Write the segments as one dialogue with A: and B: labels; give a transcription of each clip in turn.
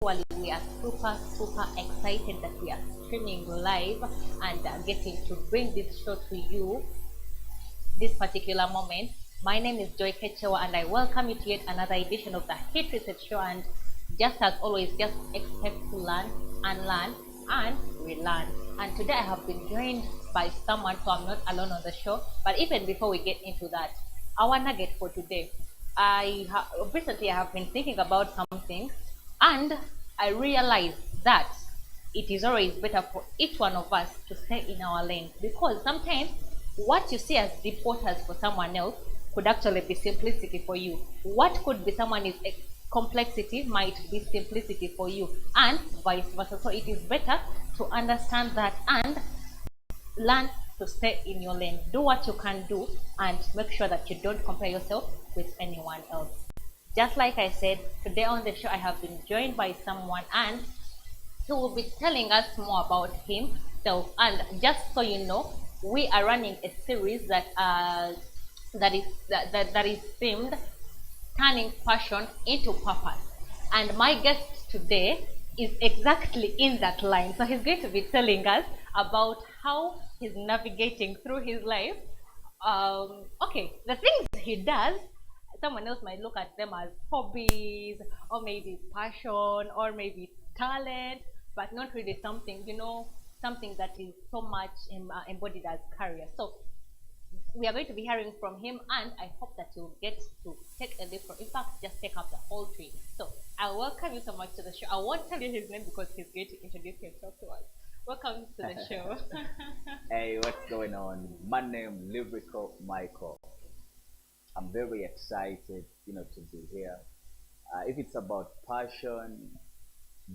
A: Actually, we are super excited that we are streaming live and getting to bring this show to you this particular moment. My name is K Kyewa and I welcome you to yet another edition of the Hit Reset Show. And just as always, just expect to learn, unlearn, and relearn. And today I have been joined by someone, so I'm not alone on the show. But even before we get into that, our nugget for today, recently I have been thinking about something, and I realized that it is always better for each one of us to stay in our lane, because sometimes what you see as deep waters for someone else could actually be simplicity for you. What could be someone's complexity might be simplicity for you, and vice versa. So it is better to understand that and learn to stay in your lane. Do what you can do and make sure that you don't compare yourself with anyone else. Just like I said, today on the show, I have been joined by someone, and he will be telling us more about himself. And just so you know, we are running a series that is themed turning passion into purpose. And my guest today is exactly in that line. So he's going to be telling us about how he's navigating through his life. Okay, the things he does, someone else might look at them as hobbies, or maybe passion, or maybe talent, but not really something, something that is so much embodied as career. So we are going to be hearing from him, and I hope that you'll get to take a leap from, in fact, just take up the whole tree. So I welcome you so much to the show. I won't tell you his name because he's going to introduce himself to us. Welcome to the show.
B: Hey, what's going on? My name Lyrical Michael. I'm very excited, to be here. If it's about passion,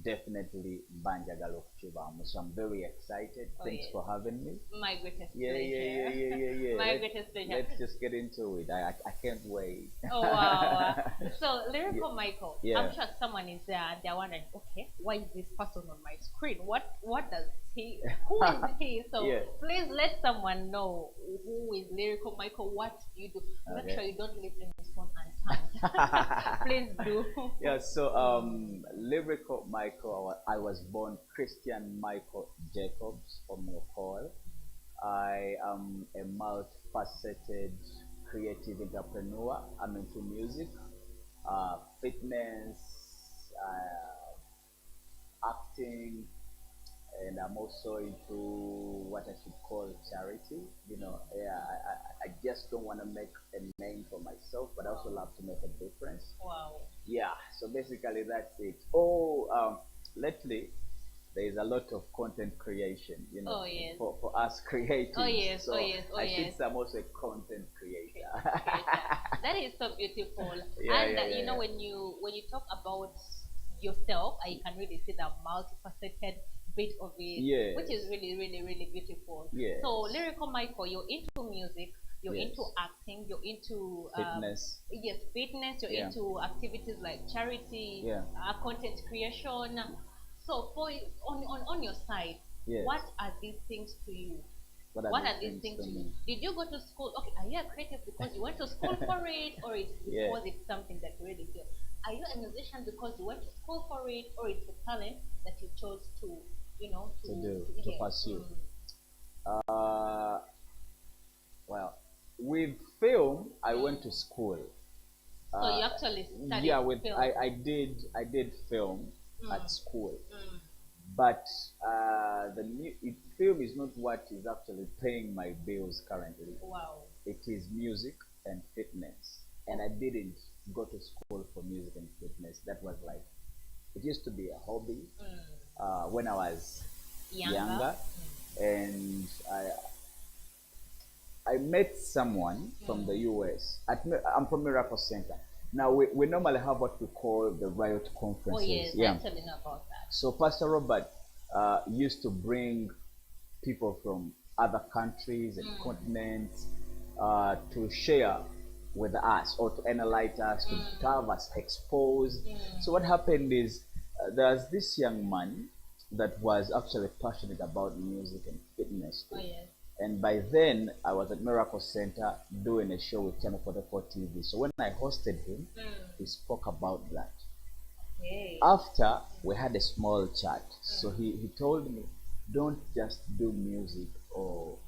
B: definitely Banjagalo Chibamu. So I'm very excited.
A: Oh,
B: Thanks
A: yes.
B: for having me.
A: My greatest
B: Yeah,
A: pleasure.
B: yeah, yeah, yeah, yeah, yeah.
A: My greatest pleasure.
B: Let's just get into it. I can't wait.
A: Oh wow! So lyrical Michael,
B: Yeah.
A: I'm sure someone is there and they're wondering, okay, why is this person on my screen? What does he? Who is he? So
B: Yeah.
A: please let someone know who is lyrical Michael. What do you do? Make
B: Okay.
A: sure you don't leave any stone unturned. Please do.
B: Yeah, so Lyrical Michael, I was born Christian Michael Jacobs from Nepal. I am a multifaceted creative entrepreneur. I'm into music, fitness, acting, and I'm also into what I should call charity. Yeah, I just don't want to make a name for myself, but I also love to make a difference.
A: Wow.
B: Yeah, so basically that's it. Oh, lately there is a lot of content creation,
A: Oh yes.
B: for us creators.
A: Oh yes.
B: So
A: Oh yes. Oh
B: I
A: yes.
B: should say I'm also a content creator.
A: That is so beautiful.
B: Yeah,
A: And
B: yeah, yeah, yeah.
A: when you talk about yourself, I can really see the multifaceted bit of it, which is
B: Yes,
A: really, really, really beautiful. So
B: yes,
A: lyrical Michael, you're into music, you're into
B: yes.
A: acting, you're into
B: Fitness.
A: yes, fitness, you're
B: Yeah,
A: into activities like charity,
B: yeah,
A: content creation. So on your side, what
B: yes.
A: are these things to you?
B: What are
A: What
B: these
A: are these
B: things
A: things
B: to
A: to you?
B: me?
A: Did you go to school? Okay, are you a creative because you went to school for it, or it's
B: Yeah,
A: because it's something that you really feel? Are you a musician because you went to school for it, or it's a talent that you chose to,
B: to do,
A: to
B: to
A: yeah.
B: pursue. Uh, well, with film, I went to school.
A: So
B: Uh,
A: you actually studied
B: yeah, with
A: film.
B: I did film at
A: Mm,
B: school,
A: mm.
B: but film is not what is actually paying my bills currently.
A: Wow.
B: It is music and fitness, and I didn't go to school for music and fitness. That was like, it used to be a hobby
A: Mm.
B: when I was
A: Younger.
B: younger, and I met someone from the
A: Mm.
B: US. I'm from Miracle Center. Now we normally have what we call the Riot
A: Oh
B: conferences.
A: yes, I
B: Yeah.
A: actually know about that.
B: So Pastor Robert used to bring people from other countries and
A: Mm.
B: continents to share with us or to enlighten us, to
A: Mm.
B: have us exposed. So
A: Mm.
B: what happened is there's this young man that was actually passionate about music and fitness
A: Oh
B: too.
A: yes.
B: And by then, I was at Miracle Center doing a show with Channel 44 TV. So when I hosted him,
A: Mm.
B: he spoke about that.
A: Okay.
B: After we had a small chat, so he told me, don't just do music or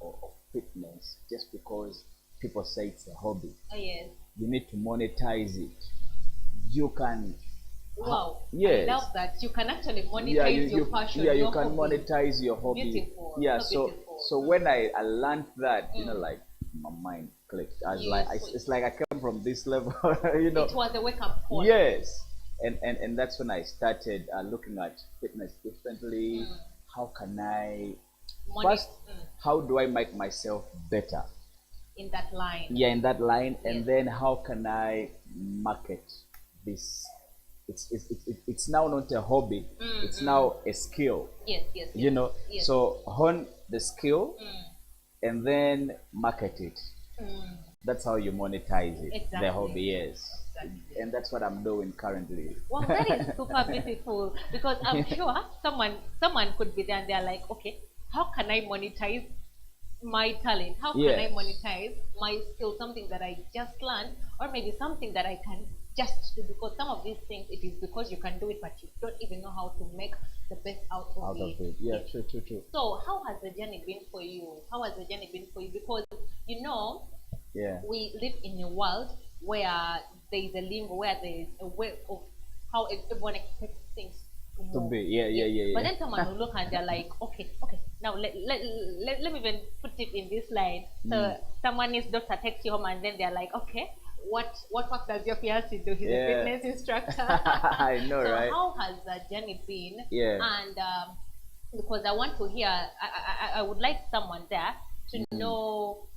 B: fitness just because people say it's a hobby.
A: Oh, yes.
B: You need to monetize it. You can,
A: Wow. I
B: yes,
A: love that. You can actually
B: yeah,
A: monetize your passion,
B: yeah, you
A: your
B: can
A: hobby.
B: monetize your hobby.
A: Beautiful.
B: Yeah,
A: So
B: so
A: beautiful.
B: so when I learned that, like my mind clicked. I was like, it's like I came from this level,
A: It was a wake up call.
B: Yes, and that's when I started looking at fitness differently. How can I first? How do I make myself better?
A: In that line.
B: Yeah, in that line, and
A: Yes.
B: then how can I market this? It's now not a hobby. It's now a skill.
A: Yes, yes, yes. Yes.
B: So hone the skill and then market it. That's how you monetize it.
A: Exactly.
B: The hobby, yes.
A: Exactly.
B: And that's what I'm doing currently.
A: Well, that is super beautiful because I'm sure someone could be there and they're like, okay, how can I monetize my talent? How can I
B: Yes.
A: monetize my skill, something that I just learned, or maybe something that I can just do? Because some of these things, it is because you can do it, but you don't even know how to make the best out of
B: Out of
A: it.
B: it. Yeah,
A: Yes.
B: true.
A: So, how has the journey been for you? How has the journey been for you? Because you know,
B: Yeah.
A: we live in a world where there is a limbo, where there is a way of how everyone expects things to
B: To
A: move.
B: be. Yeah.
A: But then someone will look and they're like, okay, now let me even put it in this line. So someone is doctor takes you home and then they're like, okay, what work does your fiancé do? He's a
B: Yeah.
A: fitness instructor.
B: I know,
A: So
B: right?
A: how has that journey been?
B: Yeah.
A: And because I want to hear, I would like someone there to know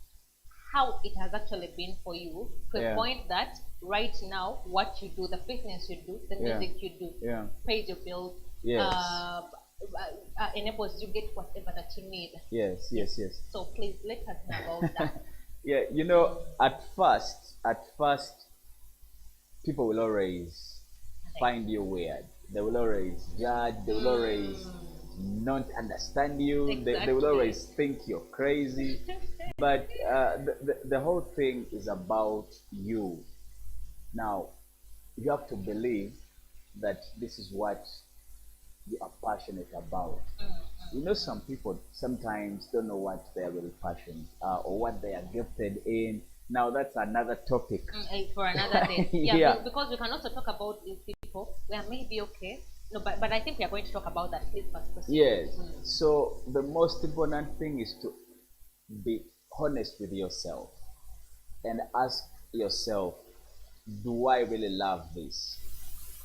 A: how it has actually been for you to a
B: Yeah.
A: point that right now what you do, the fitness you do, the
B: Yeah.
A: music you do,
B: Yeah.
A: pays your bills,
B: Yes.
A: enables you get whatever that you need.
B: Yes.
A: So please let us know about that.
B: Yeah, at first, people will always find you weird. They will always judge. They will always not understand you. They will
A: Exactly.
B: always think you're crazy. But the whole thing is about you. Now, you have to believe that this is what you are passionate about. Some people sometimes don't know what they are really passionate or what they are gifted in. Now, that's another topic.
A: For another day. Yeah,
B: Yeah.
A: because we can also talk about these people where maybe okay. No, but I think we are going to talk about that. Please first proceed.
B: Yes. So the most important thing is to be honest with yourself and ask yourself, do I really love this?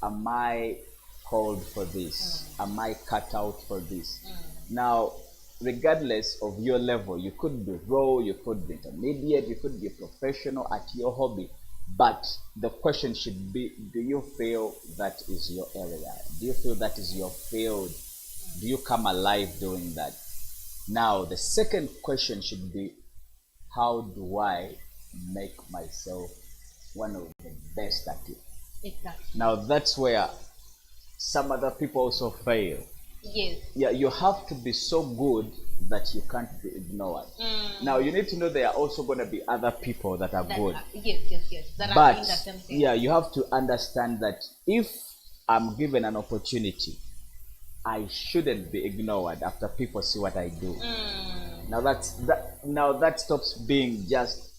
B: Am I called for this? Am I cut out for this? Now, regardless of your level, you could be raw, you could be intermediate, you could be professional at your hobby. But the question should be, do you feel that is your area? Do you feel that is your field? Do you come alive doing that? Now, the second question should be, how do I make myself one of the best at it?
A: Exactly.
B: Now, that's where some other people also fail.
A: Yes.
B: Yeah, you have to be so good that you can't be ignored. Now, you need to know there are also going to be other people that are good.
A: Yes. That are
B: But
A: in the same thing.
B: yeah, you have to understand that if I'm given an opportunity, I shouldn't be ignored after people see what I do. Now that stops being just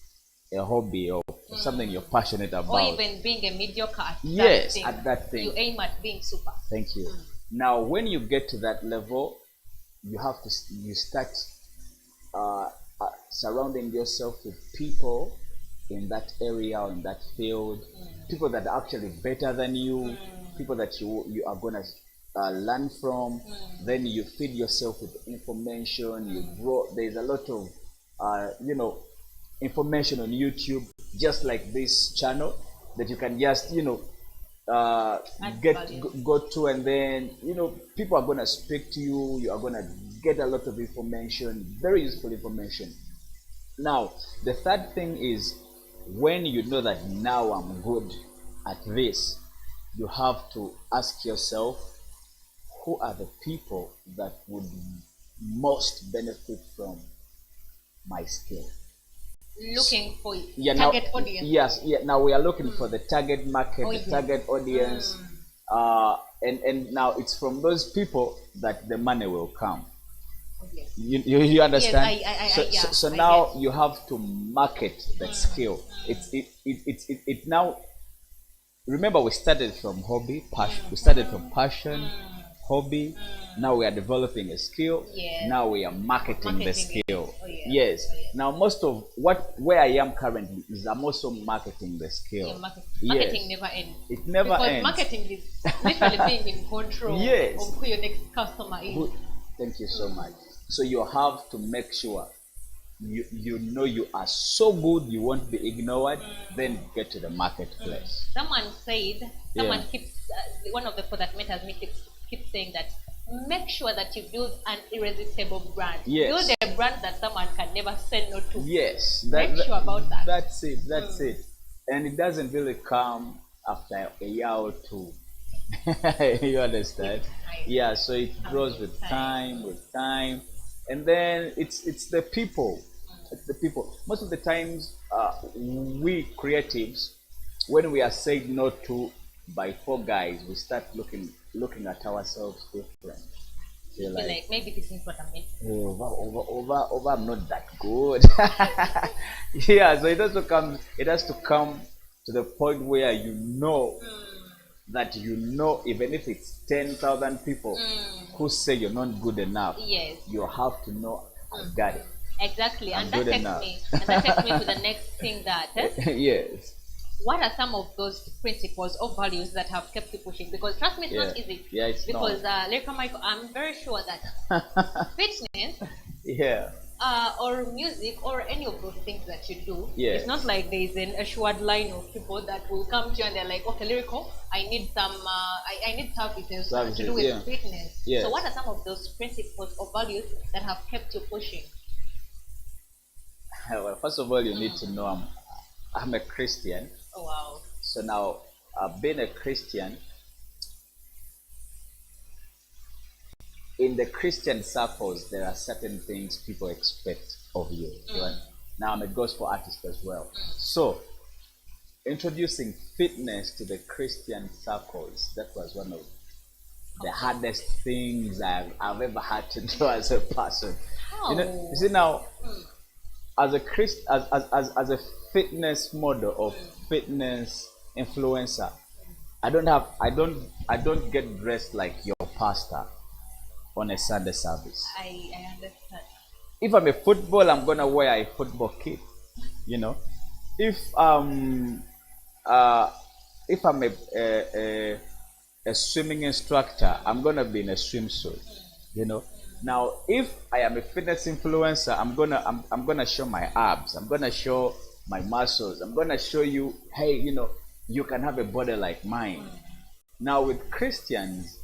B: a hobby or something you're passionate about.
A: Or even being a mediocre at
B: Yes,
A: that thing.
B: at that thing.
A: You aim at being super.
B: Thank you. Now, when you get to that level, you start surrounding yourself with people in that area or in that field, people that are actually better than you, people that you are gonna learn from. Then you feed yourself with information. You grow. There's a lot of information on YouTube, just like this channel, that you can just go to, and then people are going to speak to you. You are going to get a lot of information, very useful information. Now, the third thing is, when you know that now I'm good at this, you have to ask yourself, who are the people that would most benefit from my skill?
A: Looking for
B: target
A: audience.
B: Yes, yeah. Now we are looking for the target market, the target audience. and now it's from those people that the money will come.
A: Yes.
B: You understand?
A: Yeah,
B: So
A: I
B: now
A: get.
B: you have to market the skill. It now, remember, we started from hobby, passion. We started from passion, hobby. Now we are developing a skill.
A: Yes.
B: Now we are marketing the
A: Marketing it.
B: skill.
A: Oh, yes.
B: Yes.
A: Oh, yes.
B: Now most of where I am currently is I'm also marketing the skill.
A: Yeah,
B: Yes.
A: marketing never ends.
B: It never
A: Because
B: ends.
A: marketing is literally being in control
B: Yes.
A: of who your next customer is.
B: Thank you so much. So you have to make sure you know you are so good you won't be ignored. Then get to the marketplace.
A: Someone said, someone
B: Yeah.
A: keeps, one of the people that mentors me keeps saying that make sure that you build an irresistible brand.
B: Yes.
A: Build a brand that someone can never say no to.
B: Yes,
A: Make sure about that.
B: That's it. That's it. And it doesn't really come after a year or two. You understand?
A: time.
B: Yeah. So it grows
A: With
B: with time, and then it's the people. It's the people. Most of the times, we creatives, when we are said no to by four guys, we start looking at ourselves different. You're
A: Feel
B: like,
A: like maybe this is what I'm meant to do.
B: over, I'm not that good. Yeah, so it has to come to the point where you know that even if it's 10,000 people who say you're not good enough,
A: Yes.
B: you have to know I've got it.
A: Exactly.
B: I'm
A: And that
B: good
A: takes
B: enough.
A: me and that takes me to the next thing that
B: Yes.
A: what are some of those principles or values that have kept you pushing? Because trust me, it's not easy.
B: Yeah, it's
A: Because
B: not.
A: Leka Michael, I'm very sure that fitness
B: Yeah.
A: or music or any of those things that you do,
B: Yes.
A: it's not like there is an assured line of people that will come to you and they're like, okay, Lyrical, I need some, I need services to do with
B: yeah.
A: fitness.
B: Yes.
A: So what are some of those principles or values that have kept you pushing?
B: Well, first of all, you need to know I'm a Christian.
A: Oh, wow.
B: So now, being a Christian, in the Christian circles, there are certain things people expect of you. Right? Now, I'm a gospel artist as well. So, introducing fitness to the Christian circles, that was one of the hardest things I've ever had to do as a person.
A: Oh.
B: You see now, as a as a fitness model or fitness influencer, I don't get dressed like your pastor on a Sunday service.
A: I understand.
B: If I'm a football, I'm gonna wear a football kit. You know, if uh if I'm a swimming instructor, I'm gonna be in a swimsuit. You know. Now, if I am a fitness influencer, I'm gonna show my abs. I'm gonna show my muscles. I'm gonna show you, hey, you can have a body like mine. Now, with Christians,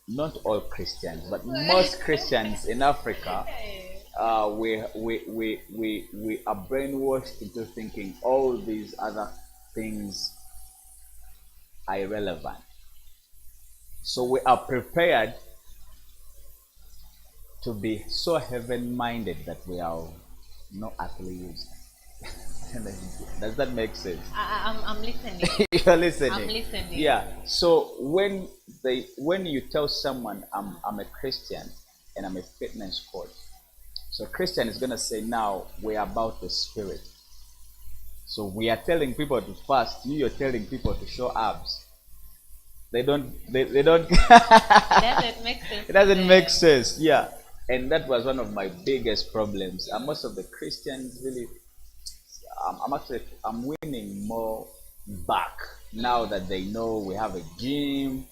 B: not all Christians, but most Christians in Africa, we are brainwashed into thinking all these other things are irrelevant. So we are prepared to be so heaven-minded that we are no earthly use. Does that make sense?
A: I'm listening.
B: You're listening.
A: I'm listening.
B: Yeah. So when you tell someone I'm a Christian and I'm a fitness coach, so Christian is gonna say now we're about the spirit. So we are telling people to fast. You're telling people to show abs. They don't. They don't.
A: It doesn't make sense.
B: It doesn't make sense. Yeah. And that was one of my biggest problems. And most of the Christians really, I'm winning more back now that they know we have a gym.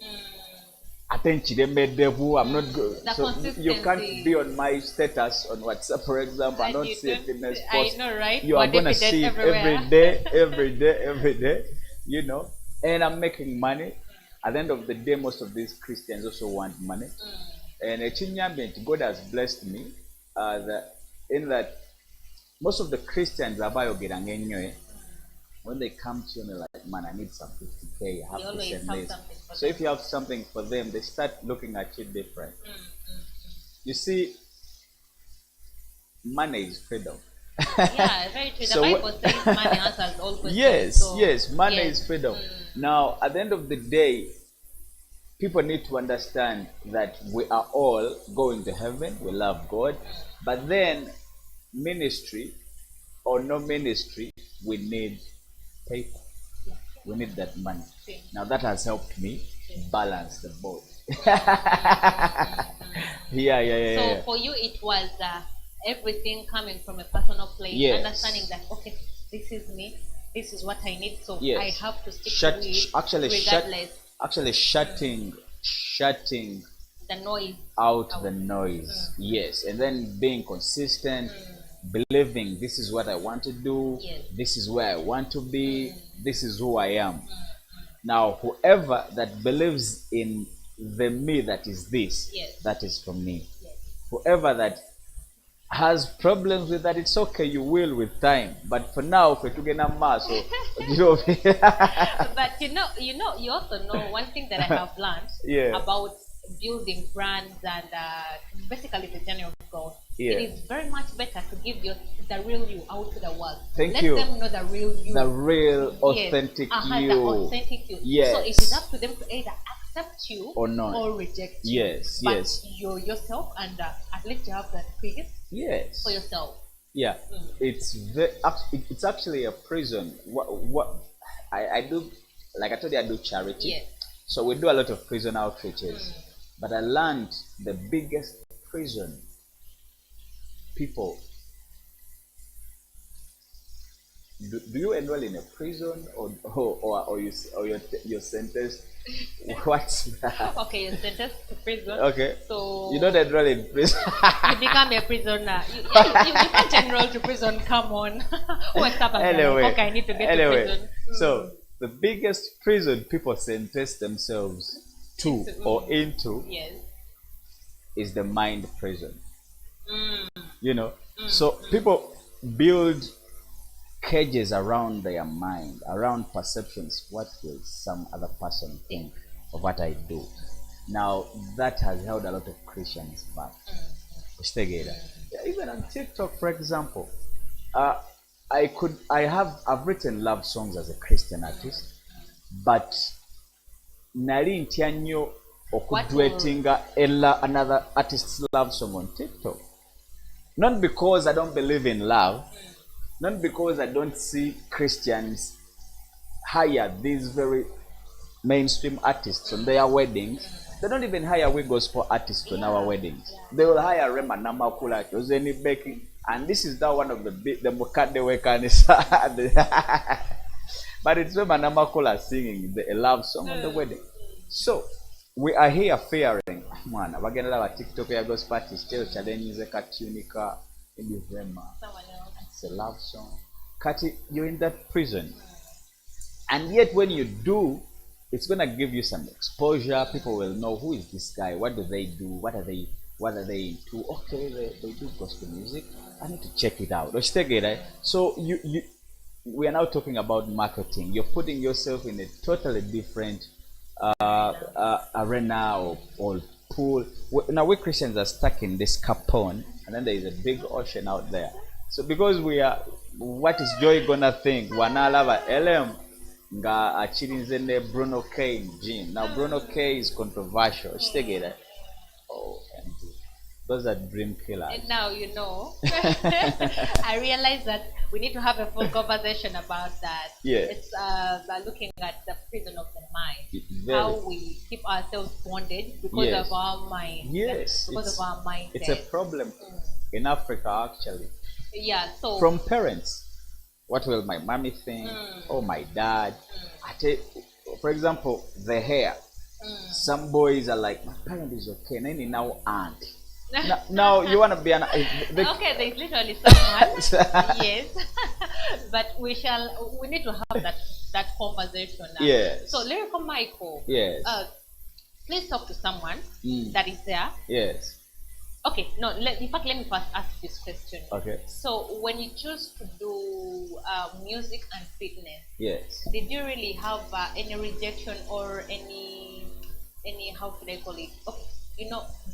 B: I think I'm not good. So you can't be on my status on WhatsApp, for example, and not see a fitness post.
A: I know, right?
B: You are gonna see it every day. And I'm making money. At the end of the day, most of these Christians also want money. And God has blessed me in that most of the Christians are when they come to you and they're like, man, I need some 50K, I have to send this. So if you have something for them, they start looking at you different. You see, money is freedom.
A: Yeah, very true. The Bible says money answers all questions.
B: Yes, money is freedom. Now, at the end of the day, people need to understand that we are all going to heaven. We love God, but then ministry or no ministry, we need paper. We need that money. Now that has helped me balance the boat.
A: So for you, it was everything coming from a personal place,
B: Yes.
A: understanding that okay, this is me, this is what I need, so
B: Yes.
A: I have to stick
B: Shut,
A: to it
B: actually,
A: regardless
B: actually shutting
A: the noise
B: out the noise. Yes, and then being consistent, believing this is what I want to do,
A: Yes.
B: this is where I want to be, this is who I am. Now, whoever that believes in the me that is this,
A: Yes.
B: that is from me.
A: Yes.
B: Whoever that has problems with that, it's okay, you will with time. But for now, for to get a mass, you know.
A: But you also know one thing that I have learned
B: Yeah.
A: about building brands and basically the journey of God.
B: Yeah.
A: It is very much better to give the real you out to the world.
B: Thank you.
A: Let them know the real you.
B: The real authentic
A: Yes.
B: you.
A: The authentic you.
B: Yes.
A: So it is up to them to either accept you
B: Or not.
A: or reject you.
B: Yes,
A: but
B: yes.
A: you're yourself, and at least you have that peace
B: Yes.
A: for yourself.
B: Yeah. It's actually a prison. What I do, like I told you, I do charity.
A: Yes.
B: So we do a lot of prison outreaches. But I learned the biggest prison people. Do you enroll in a prison or you're sentenced? What's that?
A: Okay, you're sentenced to prison.
B: Okay.
A: So
B: you don't enroll in prison.
A: you become a prisoner. You can't enroll to prison. Come on. What's up?
B: Anyway,
A: okay, I need to get to prison.
B: So the biggest prison people sentence themselves to or into
A: Yes.
B: is the mind prison. You know, so people build cages around their mind, around perceptions. What will some other person think of what I do? Now that has held a lot of Christians back. Even on TikTok, for example, I've written love songs as a Christian artist, but nali ntya nnyo okudwetinga another artist's love song on TikTok. Not because I don't believe in love, not because I don't see Christians hire these very mainstream artists on their weddings. They don't even hire we gospel artists on our weddings. They will hire Rema Namakula, Joseni Becky, and this is now one of the Mukade Wekanis. But it's Rema Namakula singing a love song on the wedding. So we are here fearing, man, bagenda la TikTok ya gospel artist challenge katunika in Rema. It's a love song. Kati, you're in that prison. And yet when you do, it's gonna give you some exposure. People will know who is this guy, what do they do, what are they into. Okay, they do gospel music. I need to check it out. So we are now talking about marketing. You're putting yourself in a totally different arena or pool. Now we Christians are stuck in this capone, and then there is a big ocean out there. So because we are, what is Joy gonna think? Wanalava LM nga achirinze ne Bruno K in gym. Now Bruno K is controversial. Oh, and those are dream killers.
A: And now you know. I realize that we need to have a full conversation about that.
B: Yeah.
A: It's looking at the prison of the mind.
B: Very.
A: How we keep ourselves bonded because
B: Yes.
A: of our mind.
B: Yes,
A: Because of our mindset.
B: it's a problem in Africa actually.
A: Yeah. So
B: From parents. What will my mommy think? Or my dad? For example, the hair. Some boys are like, my parent is okay. Nani now aunt. Now you want to be an.
A: okay, there's literally someone. Yes. But we need to have that conversation now.
B: Yes.
A: So Lyrical Michael.
B: Yes.
A: Please talk to someone that is there.
B: Yes.
A: Okay, no, in fact, let me first ask this question.
B: Okay.
A: So, when you choose to do music and fitness,
B: Yes.
A: did you really have any rejection or any, how should I call it? Okay,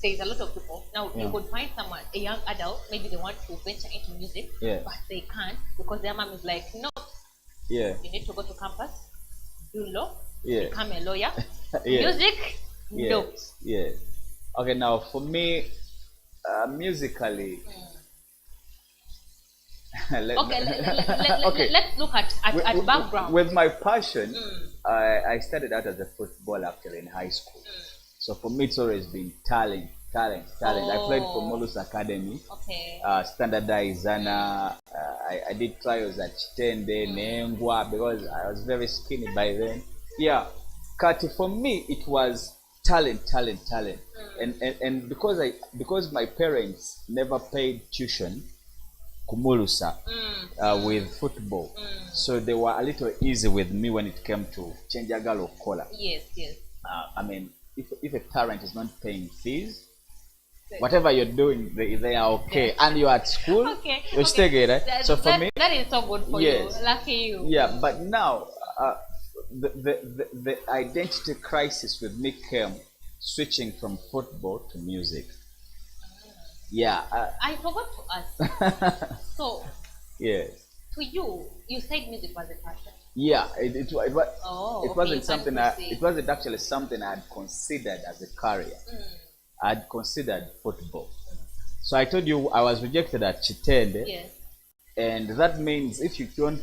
A: there's a lot of people. Now, you could find someone, a young adult, maybe they want to venture into music, but they can't because their mom is like, no, you need to go to campus, do law, become a lawyer. Music, No.
B: Yes. Okay, now for me, musically,
A: Okay,
B: okay.
A: let's look at background.
B: With my passion, I started out as a football actually in high school. So for me, it's always been talent. I played for
A: Oh,
B: Molus Academy,
A: okay.
B: standardized, and I did trials at Chitende, Nengwa, because I was very skinny by then. Yeah, Kati, for me, it was talent. And because my parents never paid tuition, kumulusa with football. So they were a little easy with me when it came to chanjagalo kola.
A: Yes, yes.
B: I mean, if a parent is not paying fees, whatever you're doing, they are okay.
A: Yes.
B: And you're at school,
A: Okay,
B: you're still
A: okay.
B: good, right? So for me,
A: that is so good for
B: yes.
A: you. Lucky you.
B: Yeah, but now the identity crisis with me came switching from football to music. Yeah.
A: I forgot to ask. So,
B: Yes.
A: to you, you said music was a passion.
B: Yeah,
A: Oh,
B: it
A: okay,
B: wasn't
A: you can
B: something
A: proceed.
B: it wasn't actually something I had considered as a career. I had considered football. So I told you I was rejected at Chitende,
A: Yes.
B: and that means if you don't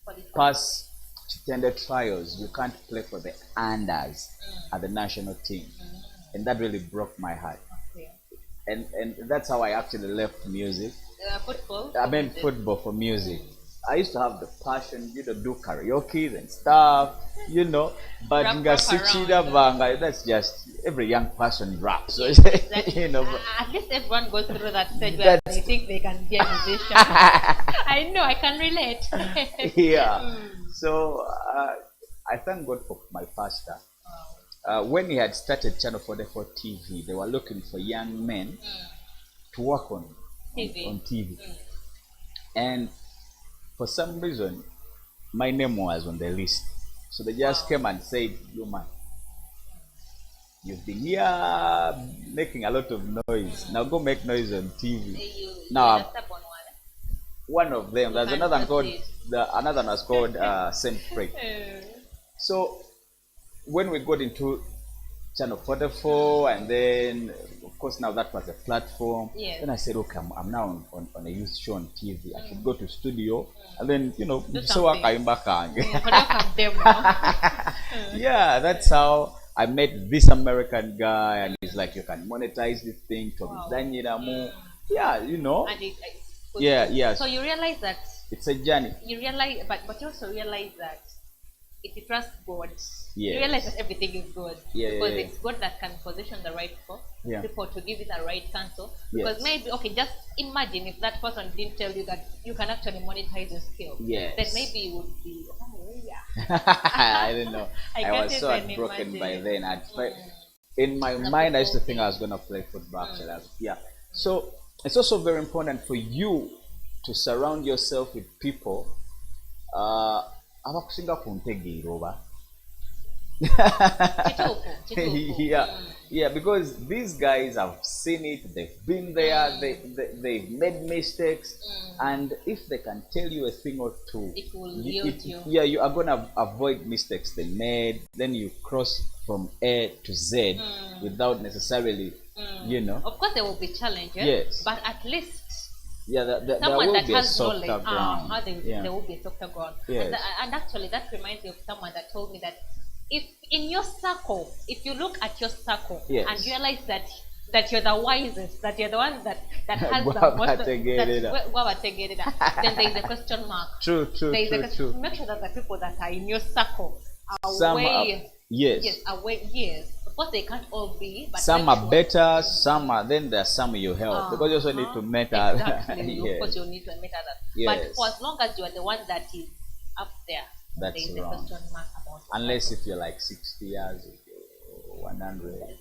A: For the
B: pass Chitende trials, you can't play for the unders at the national team, and that really broke my heart.
A: Okay.
B: And that's how I actually left music.
A: Football.
B: I meant football for music. I used to have the passion, do karaoke and stuff, but
A: Rap
B: ngasichira
A: around.
B: banga, that's just every young person raps. So,
A: Exactly.
B: but
A: At least everyone goes through that stage where
B: That's-
A: they think they can be a musician. I know, I can relate.
B: yeah. So I thank God for my pastor. When he had started Channel 44 TV, they were looking for young men to work on TV. And for some reason, my name was on the list. So they just came and said, "You man, you've been here making a lot of noise. Now go make noise on TV." Now,
A: You step on one.
B: one of them, there's
A: can
B: another one called,
A: proceed.
B: another one was called Saint Free. So when we got into Channel 44, and then of course now that was a platform.
A: Yes.
B: Then I said, okay, I'm now on a youth show on TV. I should go to studio, and then
A: Do
B: so I
A: something.
B: came back.
A: For them come demo.
B: Yeah, that's how I met this American guy, and he's like, you can monetize this thing to
A: Wow.
B: Yeah,
A: And
B: Yeah.
A: So you realize that
B: It's a journey.
A: but you also realize that if you trust God, you
B: Yes.
A: realize that everything is good.
B: Yeah,
A: Because
B: yeah.
A: it's God that can position the right people to give you the right counsel. Because
B: Yes.
A: maybe, okay, just imagine if that person didn't tell you that you can actually monetize your skill.
B: Yes.
A: Then maybe you would be, oh yeah.
B: I don't know.
A: I
B: I
A: can't
B: was so
A: even
B: heartbroken by
A: imagine.
B: then. In my mind, I used to think I was going to play football. Actually, yeah. So it's also very important for you to surround yourself with people. Abakusinga ku ntegeera oba. Yeah, because these guys have seen it, they've been there, they've made mistakes, and if they can tell you a thing or two,
A: It will yield you.
B: Yeah, you are gonna avoid mistakes they made. Then you cross from A to Z without necessarily,
A: Of course, there will be challenges.
B: Yes.
A: But at least
B: Yeah, there
A: someone
B: will
A: that
B: be a
A: has
B: softer
A: knowledge,
B: ground.
A: there will be a softer ground.
B: Yes.
A: And actually, that reminds me of someone that told me that if in your circle, if you look at your circle
B: Yes.
A: and realize that you're the wisest, that you're the one that has the
B: Bwaba
A: most,
B: tegerera.
A: then there is a question mark.
B: True.
A: Make sure that the people that are in your circle are
B: Some
A: way,
B: yes.
A: yes. Of course, they can't all be, but
B: Some
A: make
B: are
A: sure-
B: better, some are, then there are some you help, because you also need to meet others.
A: Exactly. Of
B: Yes.
A: course, you need to admit others.
B: Yes.
A: But for as long as you are the one that is up there,
B: That's
A: there is a
B: wrong.
A: question mark about it.
B: Unless if you're like 60 years or 100.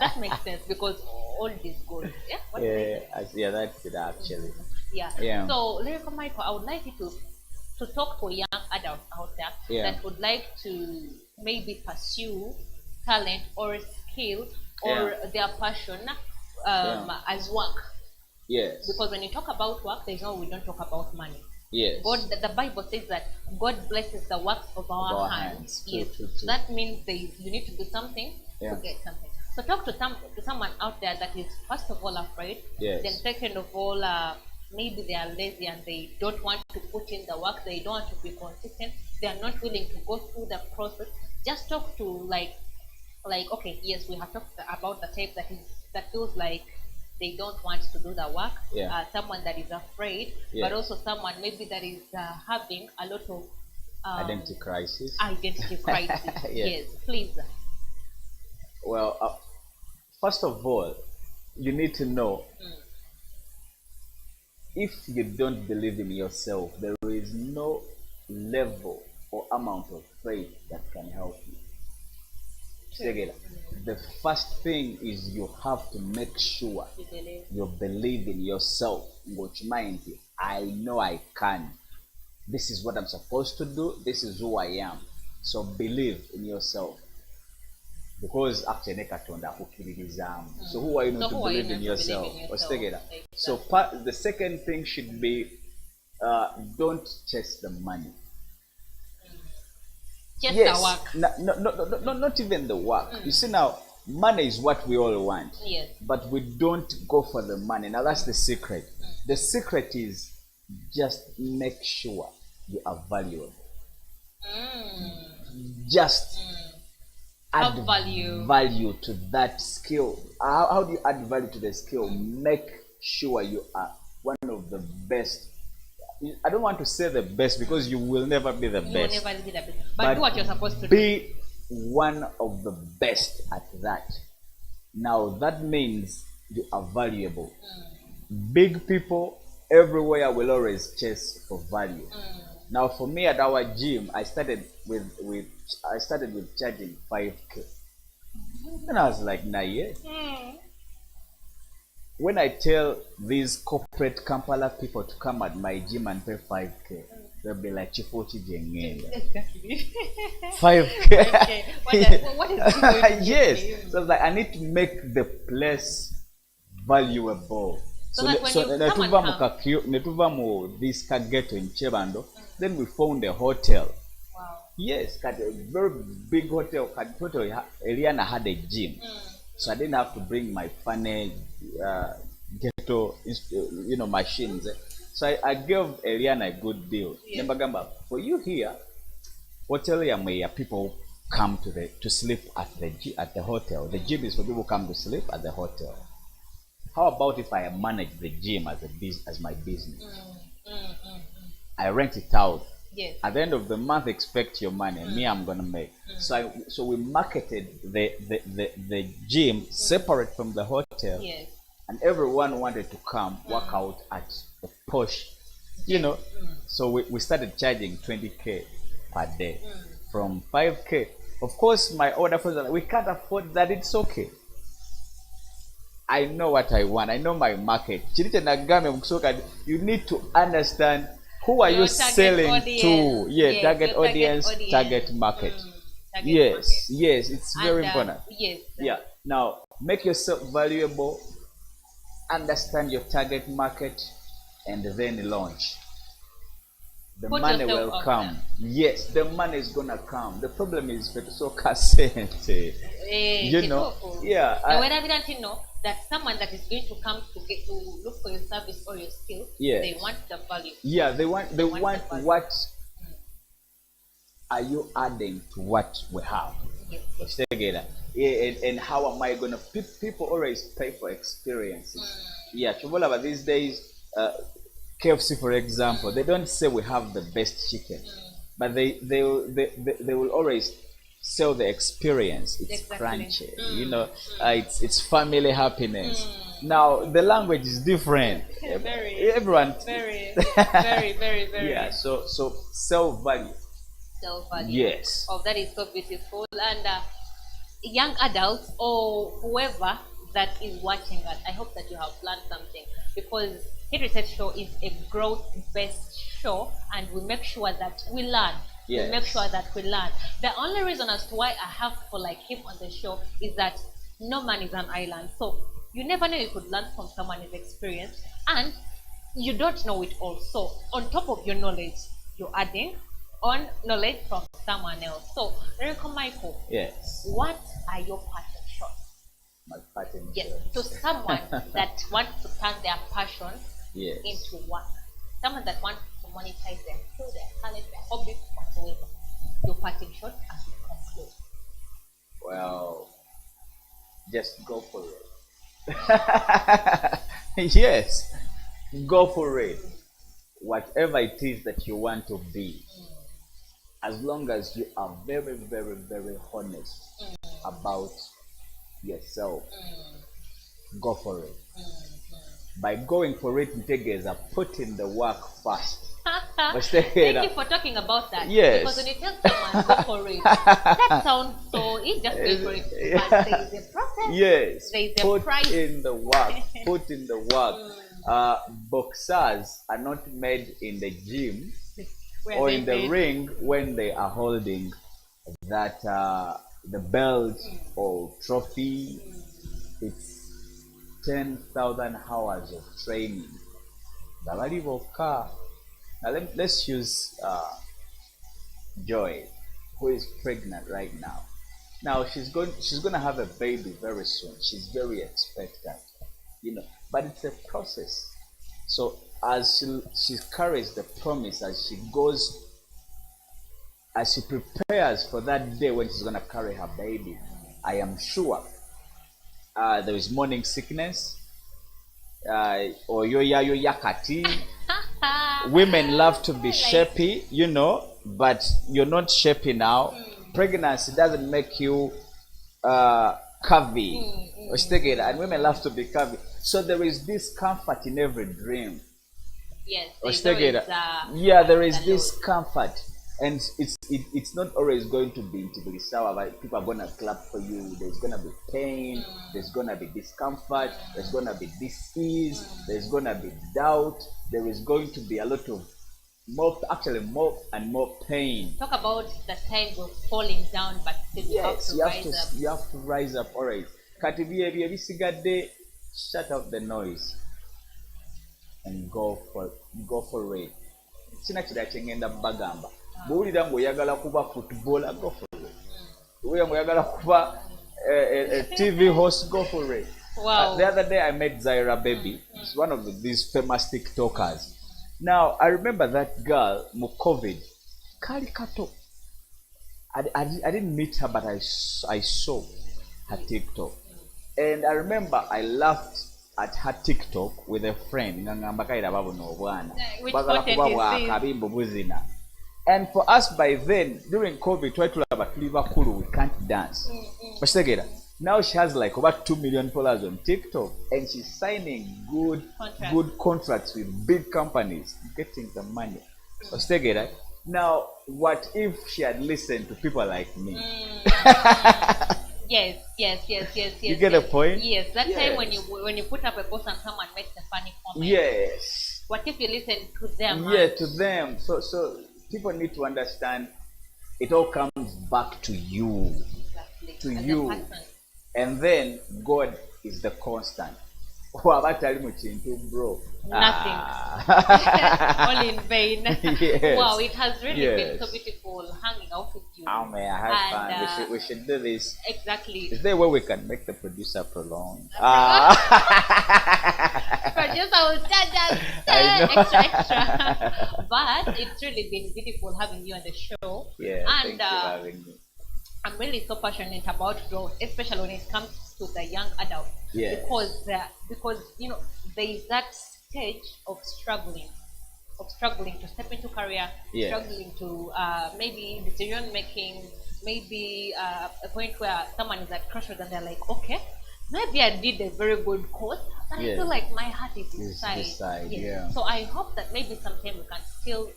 A: That makes sense because all is good. Yeah. What do you think?
B: Yeah, that's it actually.
A: Yeah.
B: Yeah.
A: So, Lyrical Michael, I would like you to talk to young adults out there
B: Yeah.
A: that would like to maybe pursue talent or skill or their passion as work.
B: Yes.
A: Because when you talk about work, we don't talk about money.
B: Yes.
A: God, the Bible says that God blesses the works of our hands.
B: True,
A: Yes.
B: true.
A: So that means you need to do something
B: Yeah.
A: to get something. So talk to someone out there that is first of all afraid.
B: Yes.
A: Then second of all, maybe they are lazy and they don't want to put in the work. They don't want to be consistent. They are not willing to go through the process. Just talk to like okay, yes, we have talked about the type that feels like they don't want to do the work.
B: Yeah.
A: Someone that is afraid,
B: Yeah.
A: but also someone maybe that is having a lot of
B: Identity crisis.
A: identity crisis.
B: Yeah.
A: Yes, please.
B: Well, first of all, you need to know if you don't believe in yourself, there is no level or amount of faith that can help you. Segela, the first thing is you have to make sure
A: You believe.
B: you believe in yourself. Which mind, I know I can. This is what I'm supposed to do. This is who I am. So believe in yourself. Because actually katonda akukiririzamu. So who are you not
A: So
B: to
A: who are you
B: believe in
A: not to
B: yourself?
A: believe in yourself?
B: Ostegera. So
A: Exactly.
B: the second thing should be don't chase the money.
A: Just the
B: Yes,
A: work.
B: not even the work. You see now, money is what we all want.
A: Yes.
B: But we don't go for the money. Now that's the secret. The secret is just make sure you are valuable. Just add
A: Have value.
B: value to that skill. How do you add value to the skill? Make sure you are one of the best. I don't want to say the best because you will never be the
A: You will
B: best.
A: never be the best. But do what you're supposed to do.
B: Be one of the best at that. Now that means you are valuable. Big people everywhere will always chase for value. Now for me at our gym, I started with charging 5K. And I was like, nah, yeah. When I tell these corporate Kampala people to come at my gym and pay 5K, they'll be like, Chifochi Jengenda.
A: Exactly.
B: 5K.
A: Okay. What is he going to do?
B: Yes. So like I need to make the place valuable.
A: So that when someone comes-
B: netuva mu this Kageto in Chebando, then we found a hotel.
A: Wow.
B: Yes, a very big hotel. Eliana had a gym. So I didn't have to bring my funny ghetto, machines. So I gave Eliana a good deal.
A: Yeah.
B: Nembagamba, for you here, hotel ya people come to sleep at the hotel. The gym is for people who come to sleep at the hotel. How about if I manage the gym as my business? I rent it out.
A: Yes.
B: At the end of the month, expect your money. Me, I'm gonna make. So we marketed the gym separate from the hotel.
A: Yes.
B: And everyone wanted to come work out at the posh, So we started charging 20K per day from 5K. Of course, my older friends are like, we can't afford that. It's okay. I know what I want. I know my market. You need to understand who are
A: Your
B: you
A: target
B: selling
A: audience.
B: to. Yeah,
A: Yes,
B: target
A: your
B: audience, target market.
A: Target
B: Yes,
A: market.
B: yes, it's very important.
A: Yes.
B: Yeah. Now, make yourself valuable, understand your target market, and then launch. The
A: Put
B: money
A: yourself
B: will
A: out
B: come.
A: there.
B: Yes, the money is gonna come. The problem is so kasente. Yeah.
A: And when I didn't know that someone that is going to come to look for your service or your skill,
B: Yes.
A: they want the value.
B: Yeah, they want
A: the value.
B: what are you adding to what we have?
A: Yes.
B: And how am I gonna people always pay for experiences. Yeah, Chobolaba these days, KFC for example, they don't say we have the best chicken, but they will always sell the experience. It's
A: Exactly.
B: crunchy, it's family happiness. Now the language is different.
A: Very.
B: Everyone.
A: Very, very, very, very.
B: Yeah. So sell value.
A: Self-value.
B: Yes.
A: Oh, that is so beautiful. And young adults or whoever that is watching us, I hope that you have learned something, because Hit Reset Show is a growth-based show, and we make sure that we learn.
B: Yes.
A: We make sure that we learn. The only reason as to why I have people like him on the show is that no man is an island. So you never know, you could learn from someone's experience, and you don't know it all. So on top of your knowledge, you're adding on knowledge from someone else. So, Erica Michael,
B: Yes.
A: what are your passion shots?
B: My pattern.
A: Yes, to someone that wants to turn their passion
B: Yes.
A: into work, someone that wants to monetize their skill, their talent, their hobby, whatsoever. Your parting shot as we conclude.
B: Well, just go for it. Yes, go for it. Whatever it is that you want to be, as long as you are very, very, very honest about yourself, go for it. By going for it, Ntegeza, put in the work first.
A: Thank you for talking about that.
B: Yes.
A: Because when you tell someone go for it, that sounds so easy, just go for it. But there is a process.
B: Yes.
A: There is a
B: Put
A: price.
B: in the work. Put in the work. Boxers are not made in the gym or in the ring when they are holding that the belt or trophy. It's 10,000 hours of training. Now let's use Joy, who is pregnant right now. Now she's gonna have a baby very soon. She's very expectant, but it's a process. So as she carries the promise, as she prepares for that day when she's gonna carry her baby, I am sure there is morning sickness, or yakati. Women love to be shapy, but you're not shapy now. Pregnancy doesn't make you curvy. And women love to be curvy. So there is this comfort in every dream.
A: Yes,
B: there is this comfort. And it's not always going to be sour, but people are going to clap for you. There's going to be pain, there's going to be discomfort, there's going to be dis-ease, there's going to be doubt, there is going to be a lot of more and more pain.
A: Talk about the times of falling down, but still you have to rise up.
B: You have to rise up, alright. Shut out the noise and go for it. Sina kidachengenda bagamba. Buulira ng'oyagala kuba footballer, go for it. Buulira ng'oyagala kuba a TV host, go for it.
A: Wow.
B: The other day I met Zaira Baby. She's one of these famous TikTokers. Now I remember that girl, COVID. Kali kato. I didn't meet her, but I saw her TikTok. And I remember I laughed at her TikTok with a friend.
A: Which content is this?
B: And for us by then, during COVID, we can't dance. Now she has like over 2 million followers on TikTok, and she's signing good contracts with big companies, getting the money. Now, what if she had listened to people like me?
A: Yes.
B: You get the point?
A: Yes, that time when you put up a post and someone makes a funny comment.
B: Yes.
A: What if you listen to them?
B: Yeah, to them. So people need to understand it all comes back to you.
A: Exactly.
B: To you. And then God is the constant. Bro.
A: Nothing. All in vain.
B: Yes.
A: Wow, it has really been so beautiful hanging out with you.
B: Oh man, I had fun. We should do this.
A: Exactly.
B: Is there a way we can make the producer prolong?
A: Producer will charge us extra. But it's really been beautiful having you on the show.
B: Yeah, thank you for having me.
A: I'm really so passionate about growth, especially when it comes to the young adult.
B: Yeah.
A: Because there is that stage of struggling to step into career, struggling to maybe decision making, maybe a point where someone is at crossroads and they're like, okay, maybe I did a very good course, but I feel like my heart is inside.
B: Yeah.
A: So I hope that maybe sometime we can still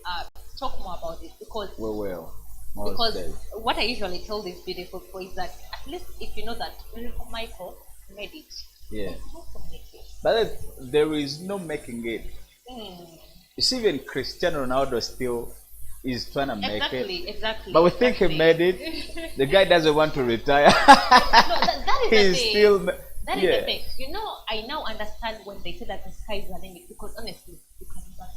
A: talk more about it, because
B: we will.
A: Because what I usually tell these beautiful people is that at least if you know that Michael made it,
B: yeah,
A: also make it.
B: But there is no making it. You see, even Cristiano Ronaldo still is trying to make it.
A: Exactly.
B: But we think he made it. The guy doesn't want to retire.
A: No, that is the thing. That is the thing. I now understand when they say that the sky is the limit, because honestly, you can never.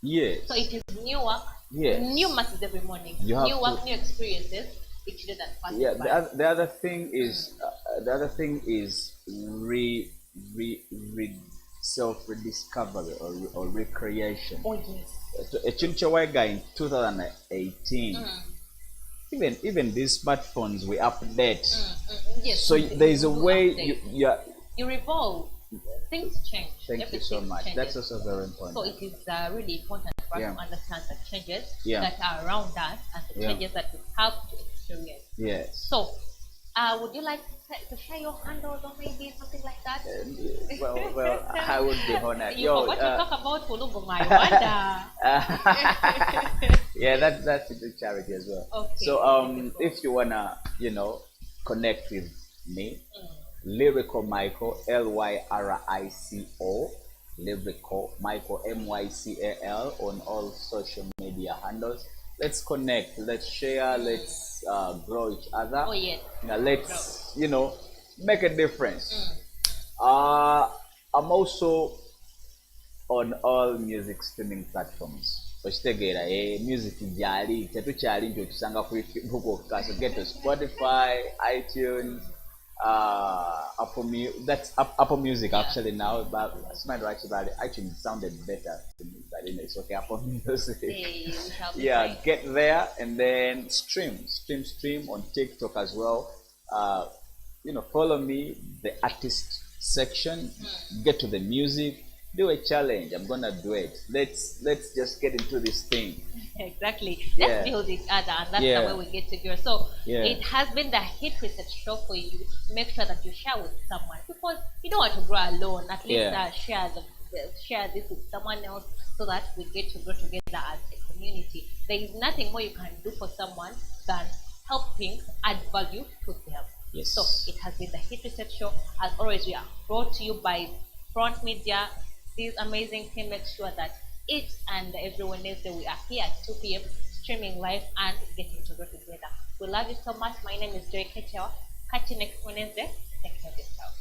B: Yes.
A: So it is new work,
B: Yes.
A: New masses every morning.
B: You have
A: New work,
B: to.
A: new experiences each day that passes
B: Yeah.
A: by.
B: The other thing is re re re self rediscovery or recreation.
A: Oh yes.
B: Ekintu kyewayiga in 2018. Even these smartphones we update.
A: Yes.
B: So there is a
A: you
B: way
A: update. You revolve. Things change.
B: Thank you so
A: Everything
B: much.
A: changes.
B: That's also very important.
A: So it is really important for us
B: Yeah.
A: to understand the changes
B: Yeah.
A: that are around us and the
B: Yeah.
A: changes that we have to experience.
B: Yes.
A: So, would you like to share your handles or maybe something like that?
B: Well, I would be honored.
A: You forgot to talk about Uluguma, I wonder.
B: Yeah, that's a good charity as well.
A: Okay,
B: So
A: beautiful.
B: if you wanna, connect with me, Lyrical Michael, Lyrico, Lyrical Michael, Mycal on all social media handles. Let's connect, let's share, let's grow each other.
A: Oh yes.
B: Now let's make a difference. I'm also on all music streaming platforms. Okitegeera music gyali tetukyali nti otusanga ku YouTube kwokka. So get to Spotify, iTunes, Apple Music actually now. But somebody actually iTunes sounded better to me, but anyway, it's okay. Apple Music.
A: Hey, we shall be
B: Yeah,
A: fine.
B: get there and then stream on TikTok as well. Follow me, the artist section. Get to the music. Do a challenge. I'm gonna do it. Let's just get into this thing.
A: Exactly.
B: Yeah.
A: Let's build each other, and that's
B: Yeah.
A: the way we get together. So
B: Yeah.
A: it has been the hit reset show for you. Make sure that you share with someone because you don't want to grow alone. At least
B: Yeah.
A: share this with someone else so that we get to grow together as a community. There is nothing more you can do for someone than helping add value to them.
B: Yes.
A: So it has been the hit reset show. As always, we are brought to you by Front Media. This amazing team makes sure that each and every Wednesday we are here at 2 p.m. streaming live and getting to grow together. We love you so much. My name is K Kyewa. Catch you next Wednesday. Take care of yourself.